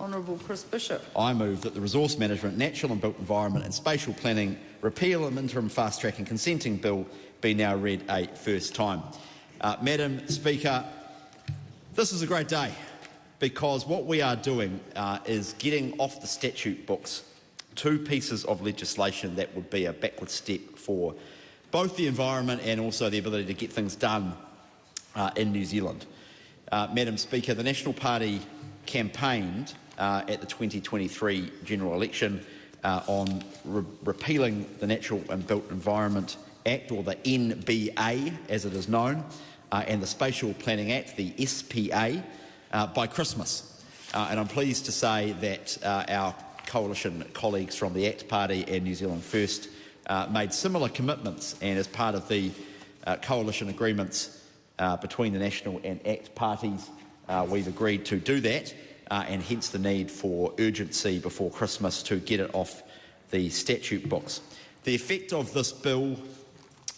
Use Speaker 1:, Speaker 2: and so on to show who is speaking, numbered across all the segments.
Speaker 1: Honourable Chris Bishop.
Speaker 2: I move that the Resource Management, Natural and Built Environment and Spatial Planning Repeal and Interim Fast Track and Consenting Bill be now read a first time. Madam Speaker, this is a great day because what we are doing is getting off the statute books two pieces of legislation that would be a backward step for both the environment and also the ability to get things done in New Zealand. Madam Speaker, the National Party campaigned at the 2023 general election on repealing the Natural and Built Environment Act, or the NBA as it is known, and the Spatial Planning Act, the SPA, by Christmas. And I'm pleased to say that our coalition colleagues from the ACT Party and New Zealand First made similar commitments, and as part of the coalition agreements between the National and ACT parties, we've agreed to do that, and hence the need for urgency before Christmas to get it off the statute books. The effect of this bill,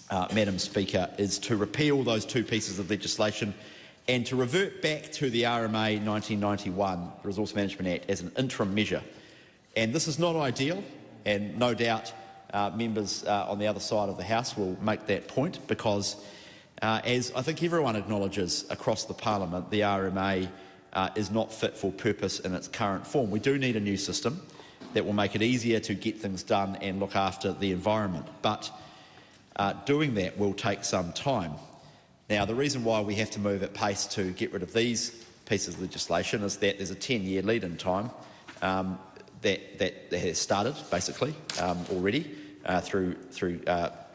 Speaker 2: Madam Speaker, is to repeal those two pieces of legislation and to revert back to the RMA 1991, the Resource Management Act, as an interim measure. And this is not ideal, and no doubt members on the other side of the House will make that point, because as I think everyone acknowledges across the Parliament, the RMA is not fit for purpose in its current form. We do need a new system that will make it easier to get things done and look after the environment, but doing that will take some time. Now, the reason why we have to move at pace to get rid of these pieces of legislation is that there's a 10-year lead-in time that has started, basically, already through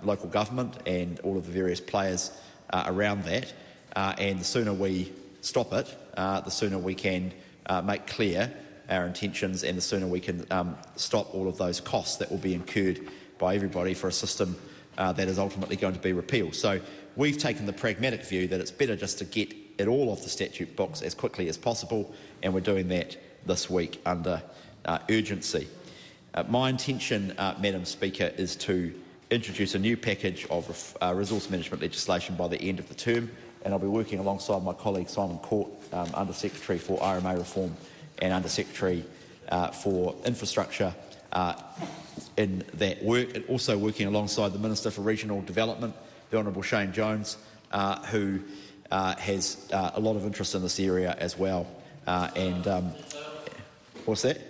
Speaker 2: local government and all of the various players around that. And the sooner we stop it, the sooner we can make clear our intentions, and the sooner we can stop all of those costs that will be incurred by everybody for a system that is ultimately going to be repealed. So we've taken the pragmatic view that it's better just to get it all off the statute books as quickly as possible, and we're doing that this week under urgency. My intention, Madam Speaker, is to introduce a new package of resource management legislation by the end of the term, and I'll be working alongside my colleague Simon Court, Under Secretary for RMA Reform and Under Secretary for Infrastructure, in that work, and also working alongside the Minister for Regional Development, the Honourable Shane Jones, who has a lot of interest in this area as well. What's that?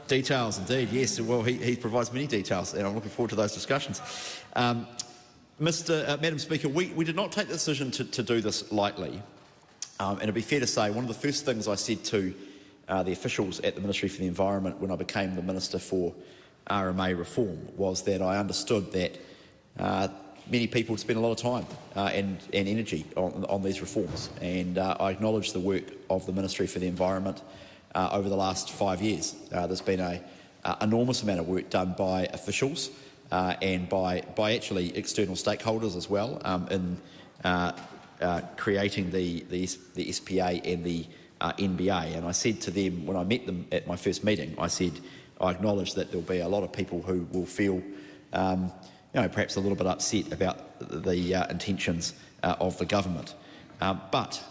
Speaker 2: Details, indeed, yes. Well, he provides many details, and I'm looking forward to those discussions. Madam Speaker, we did not take the decision to do this lightly, and it'd be fair to say one of the first things I said to the officials at the Ministry for the Environment when I became the Minister for RMA Reform was that I understood that many people spend a lot of time and energy on these reforms, and I acknowledge the work of the Ministry for the Environment over the last 5 years. There's been an enormous amount of work done by officials and by actually external stakeholders as well in creating the SPA and the NBA. And I said to them when I met them at my first meeting, I said I acknowledge that there'll be a lot of people who will feel perhaps a little bit upset about the intentions of the government. But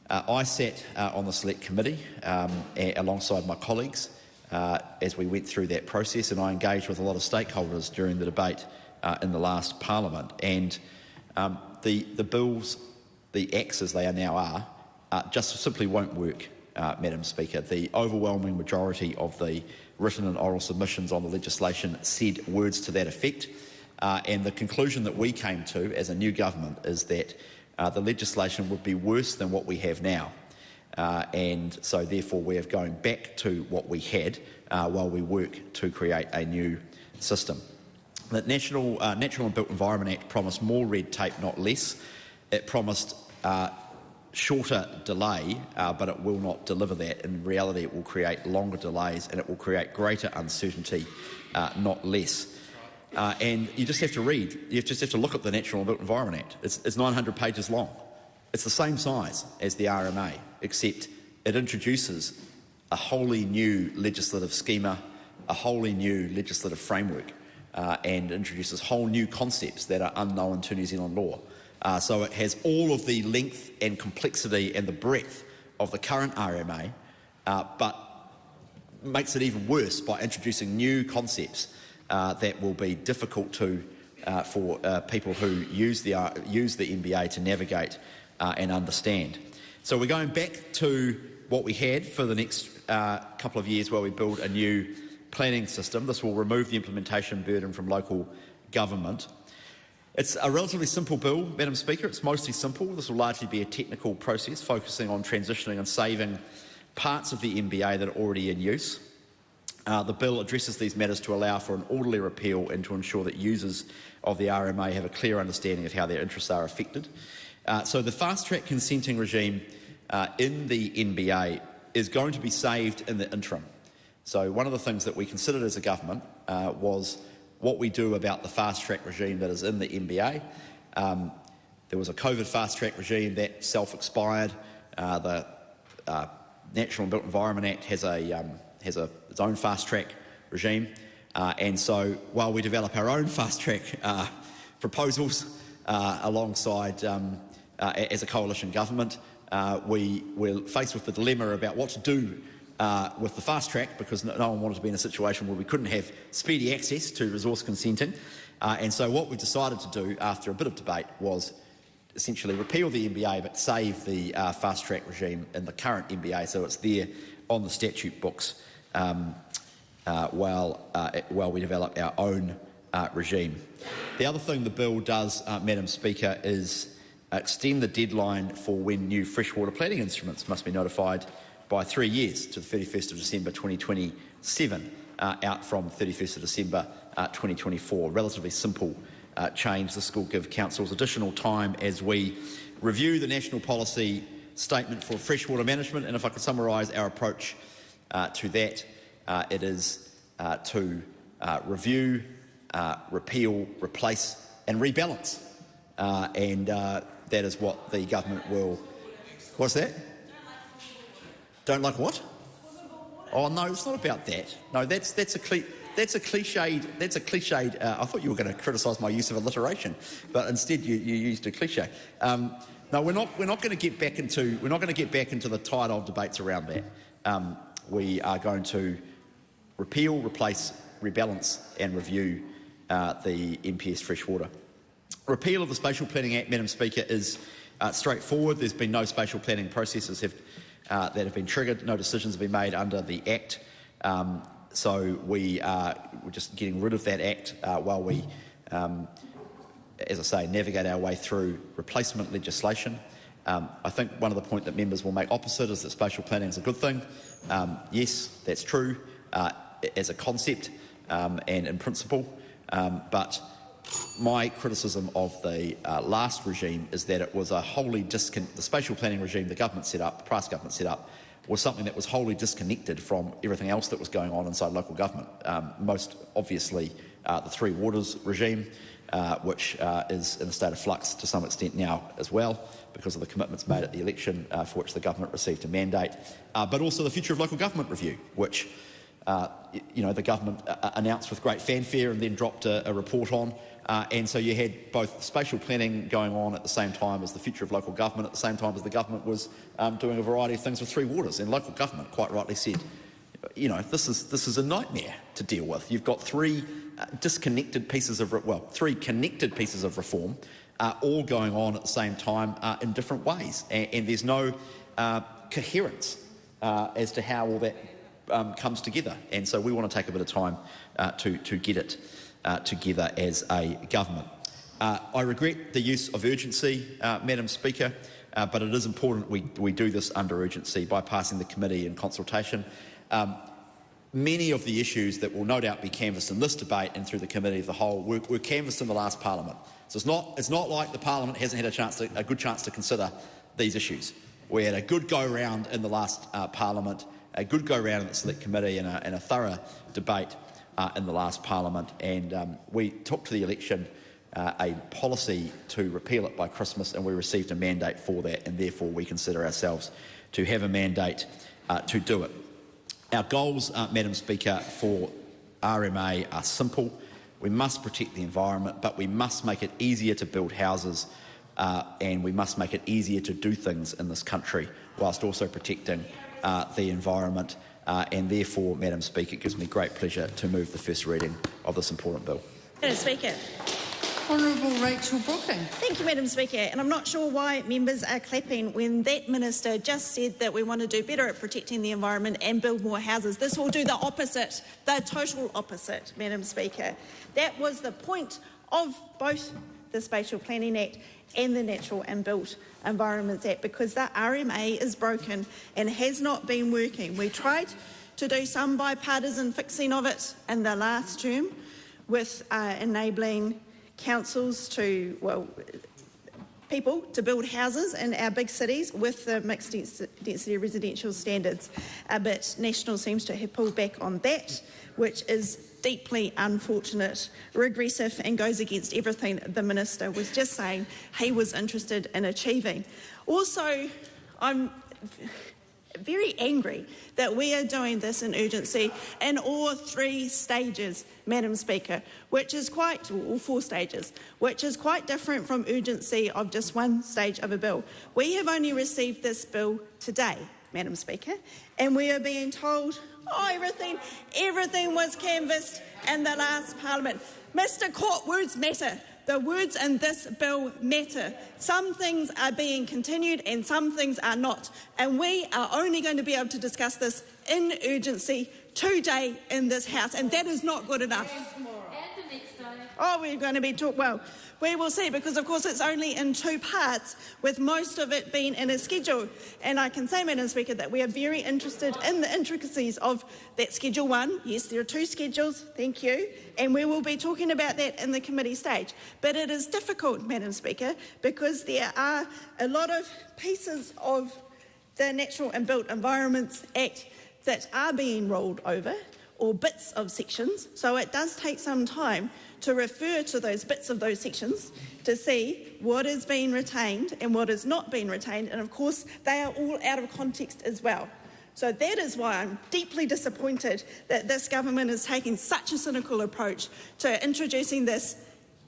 Speaker 2: I sat on the Select Committee alongside my colleagues as we went through that process, and I engaged with a lot of stakeholders during the debate in the last Parliament. And the bills, the acts as they are now are, just simply won't work, Madam Speaker. The overwhelming majority of the written and oral submissions on the legislation said words to that effect, and the conclusion that we came to as a new government is that the legislation would be worse than what we have now, and so therefore we are going back to what we had while we work to create a new system. The Natural and Built Environment Act promised more red tape, not less. It promised shorter delay, but it will not deliver that. In reality, it will create longer delays and it will create greater uncertainty, not less. And you just have to read, you just have to look at the Natural and Built Environment Act. It's 900 pages long. It's the same size as the RMA, except it introduces a wholly new legislative schema, a wholly new legislative framework, and introduces whole new concepts that are unknown to New Zealand law. So it has all of the length and complexity and the breadth of the current RMA, but makes it even worse by introducing new concepts that will be difficult for people who use the NBA to navigate and understand. So we're going back to what we had for the next couple of years, where we build a new planning system. This will remove the implementation burden from local government. It's a relatively simple bill, Madam Speaker. It's mostly simple. This will largely be a technical process focusing on transitioning and saving parts of the NBA that are already in use. The bill addresses these matters to allow for an orderly repeal and to ensure that users of the RMA have a clear understanding of how their interests are affected. So the fast-track consenting regime in the NBA is going to be saved in the interim. So one of the things that we considered as a government was what we do about the fast-track regime that is in the NBA. There was a COVID fast-track regime that self-expired. The Natural and Built Environment Act has its own fast-track regime. And so while we develop our own fast-track proposals alongside as a coalition government, we're faced with the dilemma about what to do with the fast track, because no one wanted to be in a situation where we couldn't have speedy access to resource consenting. And so what we decided to do after a bit of debate was essentially repeal the NBA but save the fast track regime in the current NBA, so it's there on the statute books while we develop our own regime. The other thing the bill does, Madam Speaker, is extend the deadline for when new freshwater planning instruments must be notified by 3 years to the 31st of December 2027, out from 31st of December 2024. Relatively simple change. This will give councils additional time as we review the national policy statement for freshwater management, and if I could summarise our approach to that, it is to review, repeal, replace and rebalance, and that is what the government will... What's that? Don't like what? Oh no, it's not about that. No, that's a cliched. I thought you were going to criticise my use of alliteration, but instead you used a cliche. No, we're not going to get back into the tight old debates around that. We are going to repeal, replace, rebalance, and review the NPS freshwater. Repeal of the Spatial Planning Act, Madam Speaker, is straightforward. There's been no spatial planning processes that have been triggered. No decisions have been made under the Act. So we're just getting rid of that Act while we, as I say, navigate our way through replacement legislation. I think one of the points that members will make opposite is that spatial planning is a good thing. Yes, that's true as a concept and in principle, but my criticism of the last regime is that it was a wholly the spatial planning regime the government set up, the Price government set up, was something that was wholly disconnected from everything else that was going on inside local government. Most obviously the Three Waters regime, which is in a state of flux to some extent now as well, because of the commitments made at the election for which the government received a mandate, but also the Future of Local Government review, which the government announced with great fanfare and then dropped a report on. And so you had both spatial planning going on at the same time as the future of local government, at the same time as the government was doing a variety of things with Three Waters. And local government quite rightly said, this is a nightmare to deal with. You've got three connected pieces of reform all going on at the same time in different ways. And there's no coherence as to how all that comes together. And so we want to take a bit of time to get it together as a government. I regret the use of urgency, Madam Speaker, but it is important we do this under urgency by passing the committee in consultation. Many of the issues that will no doubt be canvassed in this debate and through the committee of the whole were canvassed in the last parliament. So it's not like the parliament hasn't had a good chance to consider these issues. We had a good go-round in the last parliament, a good go-round in the select committee and a thorough debate in the last parliament, and we took to the election a policy to repeal it by Christmas, and we received a mandate for that, and therefore we consider ourselves to have a mandate to do it. Our goals, Madam Speaker, for RMA are simple. We must protect the environment, but we must make it easier to build houses and we must make it easier to do things in this country whilst also protecting the environment and therefore, Madam Speaker, it gives me great pleasure to move the first reading of this important bill.
Speaker 1: Madam Speaker.
Speaker 3: Honourable Rachel Brooking.
Speaker 1: Thank you, Madam Speaker. And I'm not sure why members are clapping when that minister just said that we want to do better at protecting the environment and build more houses. This will do the opposite, the total opposite, Madam Speaker. That was the point of both the Spatial Planning Act and the Natural and Built Environments Act, because the RMA is broken and has not been working. We tried to do some bipartisan fixing of it in the last term with enabling councils to, people to build houses in our big cities with the mixed density residential standards. But National seems to have pulled back on that, which is deeply unfortunate, regressive, and goes against everything the Minister was just saying he was interested in achieving. Also, I'm very angry that we are doing this in urgency in all 3 stages, Madam Speaker, which is quite, or 4 stages, which is quite different from urgency of just one stage of a bill. We have only received this bill today, Madam Speaker, and we are being told, everything was canvassed in the last Parliament. Mr. Court, words matter. The words in this bill matter. Some things are being continued and some things are not. And we are only going to be able to discuss this in urgency today in this House. And that is not good enough. We're going to be we will see, because of course it's only in 2 parts, with most of it being in a schedule. And I can say, Madam Speaker, that we are very interested in the intricacies of that Schedule 1. Yes, there are 2 schedules, thank you, and we will be talking about that in the committee stage. But it is difficult, Madam Speaker, because there are a lot of pieces of the Natural and Built Environments Act that are being rolled over, or bits of sections, so it does take some time to refer to those bits of those sections to see what is being retained and what is not being retained, and of course they are all out of context as well. So that is why I'm deeply disappointed that this government is taking such a cynical approach to introducing this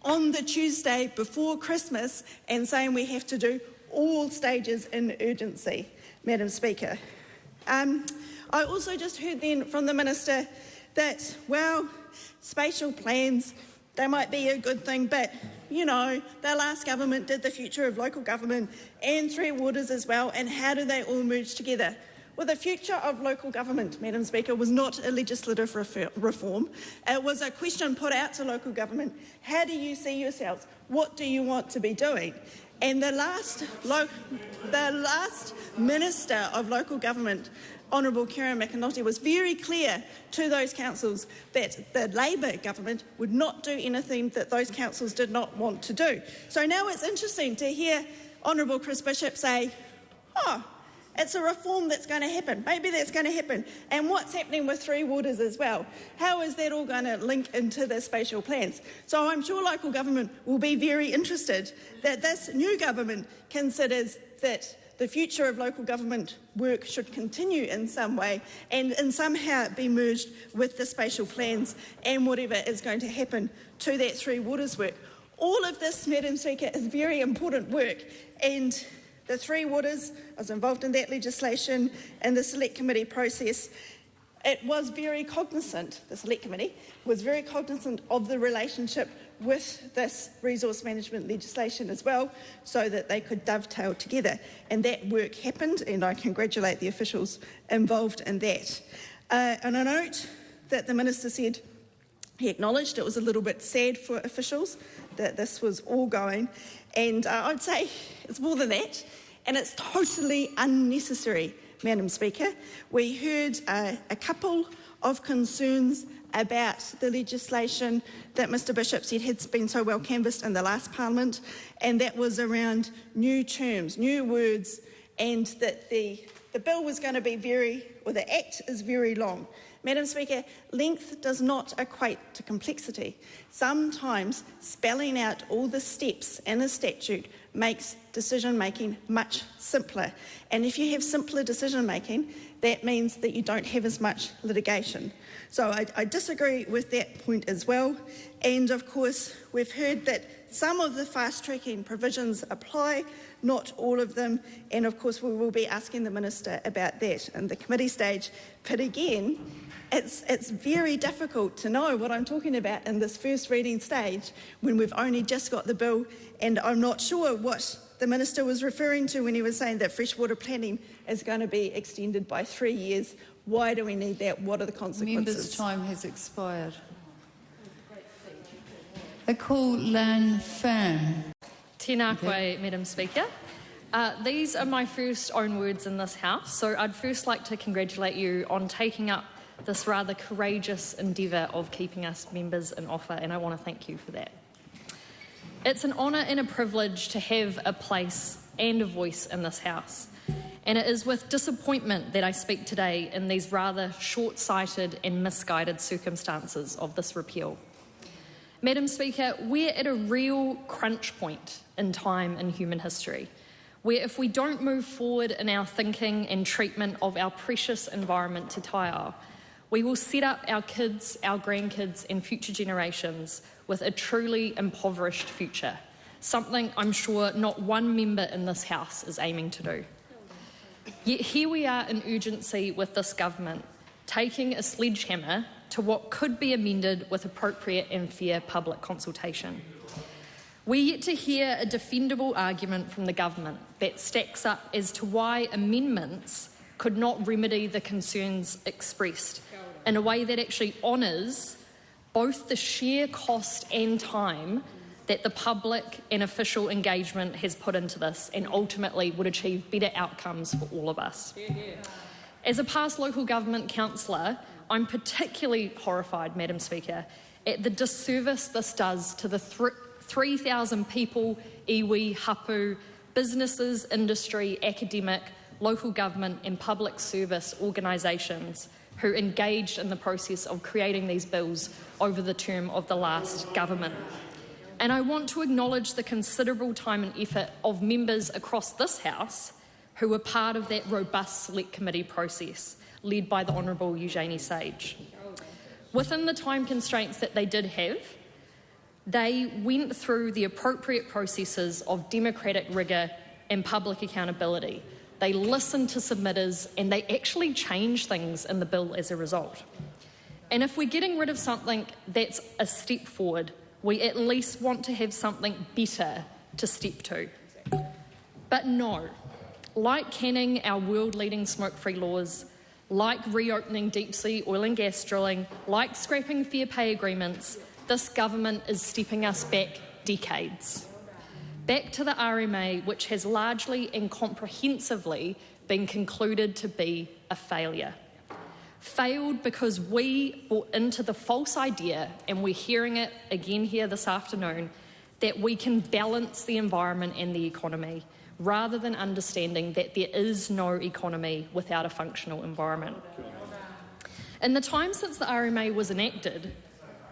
Speaker 1: on the Tuesday before Christmas and saying we have to do all stages in urgency, Madam Speaker. I also just heard then from the Minister that, spatial plans, they might be a good thing, but, the last government did the future of local government and Three Waters as well, and how do they all merge together? Well, the future of local government, Madam Speaker, was not a legislative reform. It was a question put out to local government. How do you see yourselves? What do you want to be doing? And the last Minister of Local Government, Honourable Kieran McAnulty, was very clear to those councils that the Labour government would not do anything that those councils did not want to do. So now it's interesting to hear Honourable Chris Bishop say, it's a reform that's going to happen. Maybe that's going to happen. And what's happening with Three Waters as well? How is that all going to link into the spatial plans? So I'm sure local government will be very interested that this new government considers that the future of local government work should continue in some way and somehow be merged with the spatial plans and whatever is going to happen to that Three Waters work. All of this, Madam Speaker, is very important work, and the Three Waters, I was involved in that legislation and the Select Committee process. It was very cognizant, the Select Committee was very cognizant of the relationship with this resource management legislation as well, so that they could dovetail together. And that work happened, and I congratulate the officials involved in that. And I note that the Minister said he acknowledged it was a little bit sad for officials that this was all going, and I'd say it's more than that, and it's totally unnecessary, Madam Speaker. We heard a couple of concerns about the legislation that Mr Bishop said had been so well canvassed in the last Parliament, and that was around new terms, new words, and that the bill was going to be the Act is very long. Madam Speaker, length does not equate to complexity. Sometimes spelling out all the steps in a statute makes decision-making much simpler. And if you have simpler decision-making, that means that you don't have as much litigation. So I disagree with that point as well. And of course, we've heard that Some of the fast-tracking provisions apply, not all of them, and of course we will be asking the Minister about that in the committee stage. But again, it's very difficult to know what I'm talking about in this first reading stage when we've only just got the bill, and I'm not sure what the Minister was referring to when he was saying that freshwater planning is going to be extended by 3 years. Why do we need that? What are the consequences?
Speaker 3: Member's time has expired. I call Lan Pham.
Speaker 4: Tēnā koe, Madam Speaker. These are my first own words in this House, so I'd first like to congratulate you on taking up this rather courageous endeavour of keeping us members in offer, and I want to thank you for that. It's an honour and a privilege to have a place and a voice in this House, and it is with disappointment that I speak today in these rather short-sighted and misguided circumstances of this repeal. Madam Speaker, we're at a real crunch point in time in human history, where if we don't move forward in our thinking and treatment of our precious environment te taiao, we will set up our kids, our grandkids and future generations with a truly impoverished future, something I'm sure not one member in this House is aiming to do. Yet here we are in urgency with this government, taking a sledgehammer to what could be amended with appropriate and fair public consultation. We're yet to hear a defendable argument from the government that stacks up as to why amendments could not remedy the concerns expressed in a way that actually honours both the sheer cost and time that the public and official engagement has put into this and ultimately would achieve better outcomes for all of us. As a past local government councillor, I'm particularly horrified, Madam Speaker, at the disservice this does to the 3,000 people, iwi, hapu, businesses, industry, academic, local government and public service organisations who engaged in the process of creating these bills over the term of the last government. And I want to acknowledge the considerable time and effort of members across this House who were part of that robust select committee process led by the Honourable Eugenie Sage. Within the time constraints that they did have, they went through the appropriate processes of democratic rigour and public accountability. They listened to submitters and they actually changed things in the bill as a result. And if we're getting rid of something that's a step forward, we at least want to have something better to step to. But no, like canning our world-leading smoke-free laws, like reopening deep-sea oil and gas drilling, like scrapping fair pay agreements, this government is stepping us back decades. Back to the RMA, which has largely and comprehensively been concluded to be a failure. Failed because we bought into the false idea, and we're hearing it again here this afternoon, that we can balance the environment and the economy, rather than understanding that there is no economy without a functional environment. In the time since the RMA was enacted,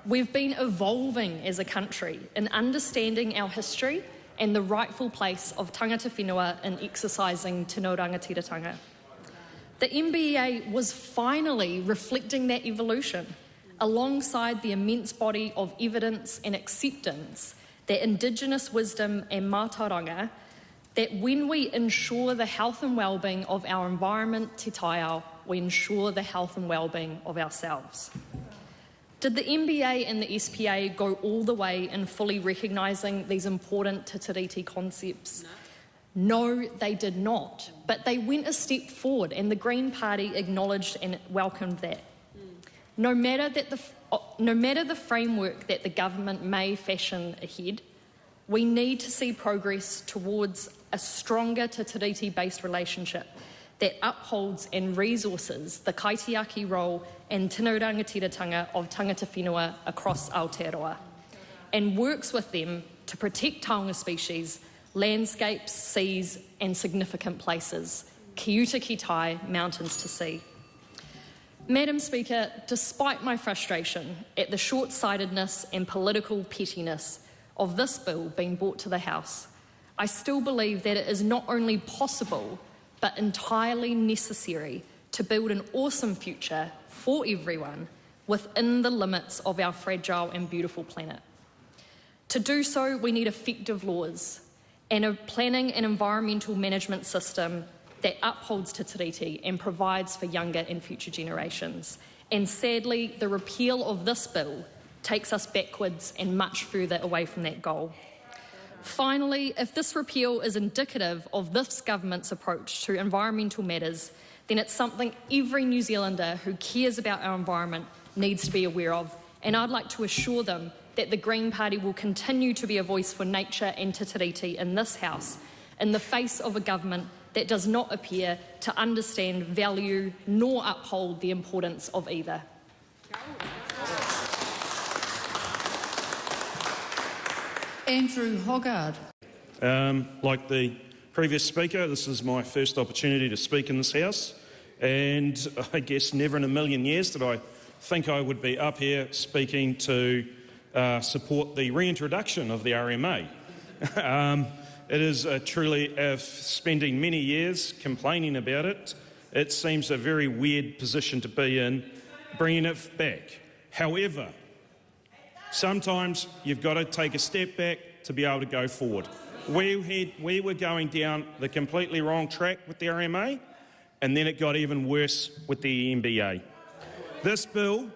Speaker 4: we've been evolving as a country in understanding our history and the rightful place of tangata whenua in exercising te rangatiratanga. The MBEA was finally reflecting that evolution alongside the immense body of evidence and acceptance that Indigenous wisdom and mātauranga, that when we ensure the health and well-being of our environment te taiao, we ensure the health and well-being of ourselves. Did the MBA and the SPA go all the way in fully recognising these important te tiriti concepts? No, they did not, but they went a step forward and the Green Party acknowledged and welcomed that. No matter the framework that the government may fashion ahead, we need to see progress towards a stronger te tiriti-based relationship that upholds and resources the kaitiaki role and tino rangatiratanga of tangata whenua across Aotearoa, and works with them to protect taonga species, landscapes, seas and significant places, ki uta ki tai, mountains to sea. Madam Speaker, despite my frustration at the short-sightedness and political pettiness of this bill being brought to the House, I still believe that it is not only possible but entirely necessary to build an awesome future for everyone within the limits of our fragile and beautiful planet. To do so, we need effective laws and a planning and environmental management system that upholds Te Tiriti and provides for younger and future generations. And sadly, the repeal of this bill takes us backwards and much further away from that goal. Finally, if this repeal is indicative of this government's approach to environmental matters, then it's something every New Zealander who cares about our environment needs to be aware of. And I'd like to assure them that the Green Party will continue to be a voice for nature and Te Tiriti in this House, in the face of a government that does not appear to understand, value, nor uphold the importance of either.
Speaker 3: Andrew Hoggard.
Speaker 5: Like the previous speaker, this is my first opportunity to speak in this House, and I guess never in a million years did I think I would be up here speaking to support the reintroduction of the RMA. It is truly, spending many years complaining about it, it seems a very weird position to be in, bringing it back. However, sometimes you've got to take a step back to be able to go forward. We were going down the completely wrong track with the RMA, and then it got even worse with the NBA. This bill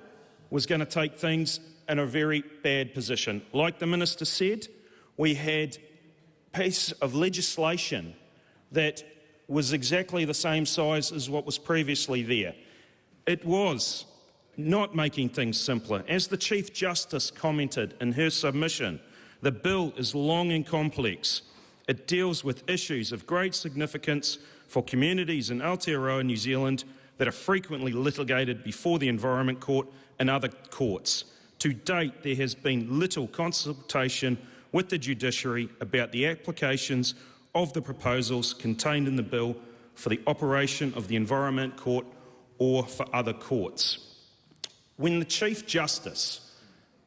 Speaker 5: was going to take things in a very bad position. Like the Minister said, we had a piece of legislation that was exactly the same size as what was previously there. It was not making things simpler. As the Chief Justice commented in her submission, the bill is long and complex. It deals with issues of great significance for communities in Aotearoa, New Zealand, that are frequently litigated before the Environment Court and other courts. To date, there has been little consultation with the judiciary about the applications of the proposals contained in the bill for the operation of the Environment Court or for other courts. When the Chief Justice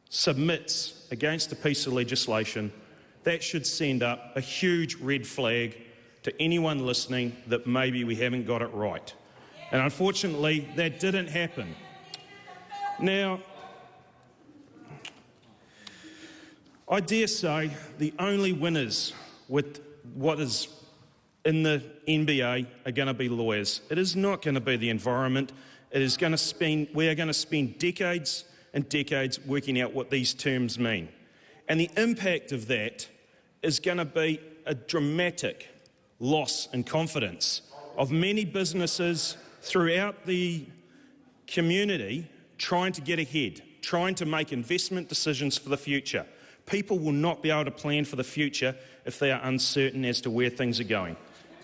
Speaker 5: submits against a piece of legislation, that should send up a huge red flag to anyone listening that maybe we haven't got it right. And unfortunately, that didn't happen. Now, I dare say the only winners with what is in the NBA are going to be lawyers. It is not going to be the environment. We are going to spend decades and decades working out what these terms mean. And the impact of that is going to be a dramatic loss in confidence of many businesses throughout the community trying to get ahead, trying to make investment decisions for the future. People will not be able to plan for the future if they are uncertain as to where things are going.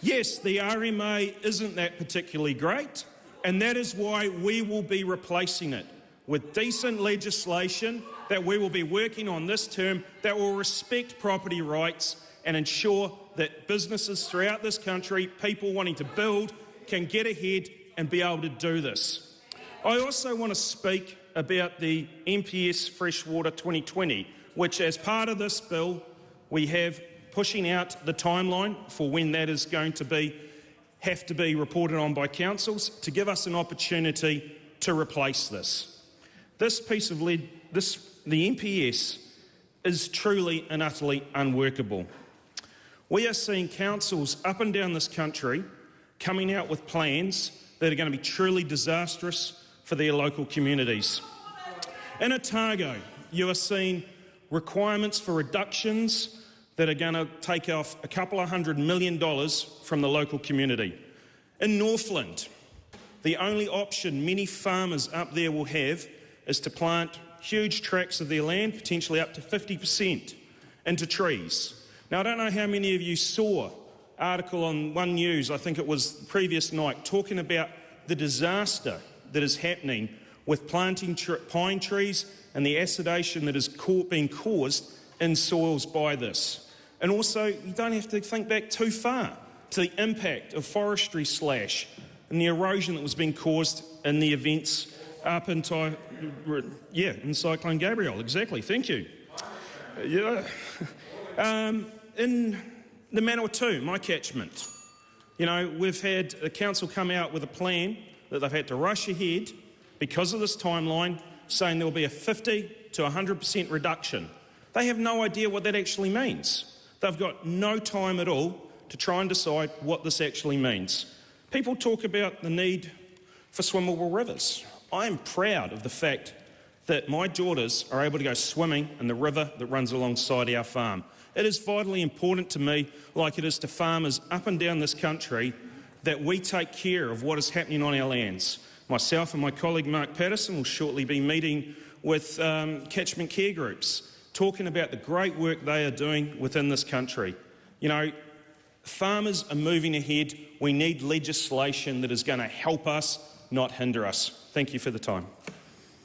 Speaker 5: Yes, the RMA isn't that particularly great, and that is why we will be replacing it with decent legislation that we will be working on this term that will respect property rights and ensure that businesses throughout this country, people wanting to build, can get ahead and be able to do this. I also want to speak about the MPS Freshwater 2020, which as part of this bill, we have pushing out the timeline for when that is going to have to be reported on by councils to give us an opportunity to replace this. This piece of the MPS is truly and utterly unworkable. We are seeing councils up and down this country coming out with plans that are going to be truly disastrous for their local communities. In Otago, you are seeing requirements for reductions that are going to take off a couple of $100 million from the local community. In Northland, the only option many farmers up there will have is to plant huge tracts of their land, potentially up to 50%, into trees. Now, I don't know how many of you saw an article on One News, I think it was the previous night, talking about the disaster that is happening with planting pine trees and the acidation that is being caused in soils by this. And also, you don't have to think back too far to the impact of forestry slash and the erosion that was being caused in the events up in Cyclone Gabrielle. Exactly, thank you. In the Manawatu, my catchment, we've had a council come out with a plan that they've had to rush ahead because of this timeline, saying there will be a 50 to 100% reduction. They have no idea what that actually means. They've got no time at all to try and decide what this actually means. People talk about the need for swimmable rivers. I am proud of the fact that my daughters are able to go swimming in the river that runs alongside our farm. It is vitally important to me, like it is to farmers up and down this country, that we take care of what is happening on our lands. Myself and my colleague Mark Patterson will shortly be meeting with catchment care groups, talking about the great work they are doing within this country. You know, farmers are moving ahead. We need legislation that is going to help us, not hinder us. Thank you for the time.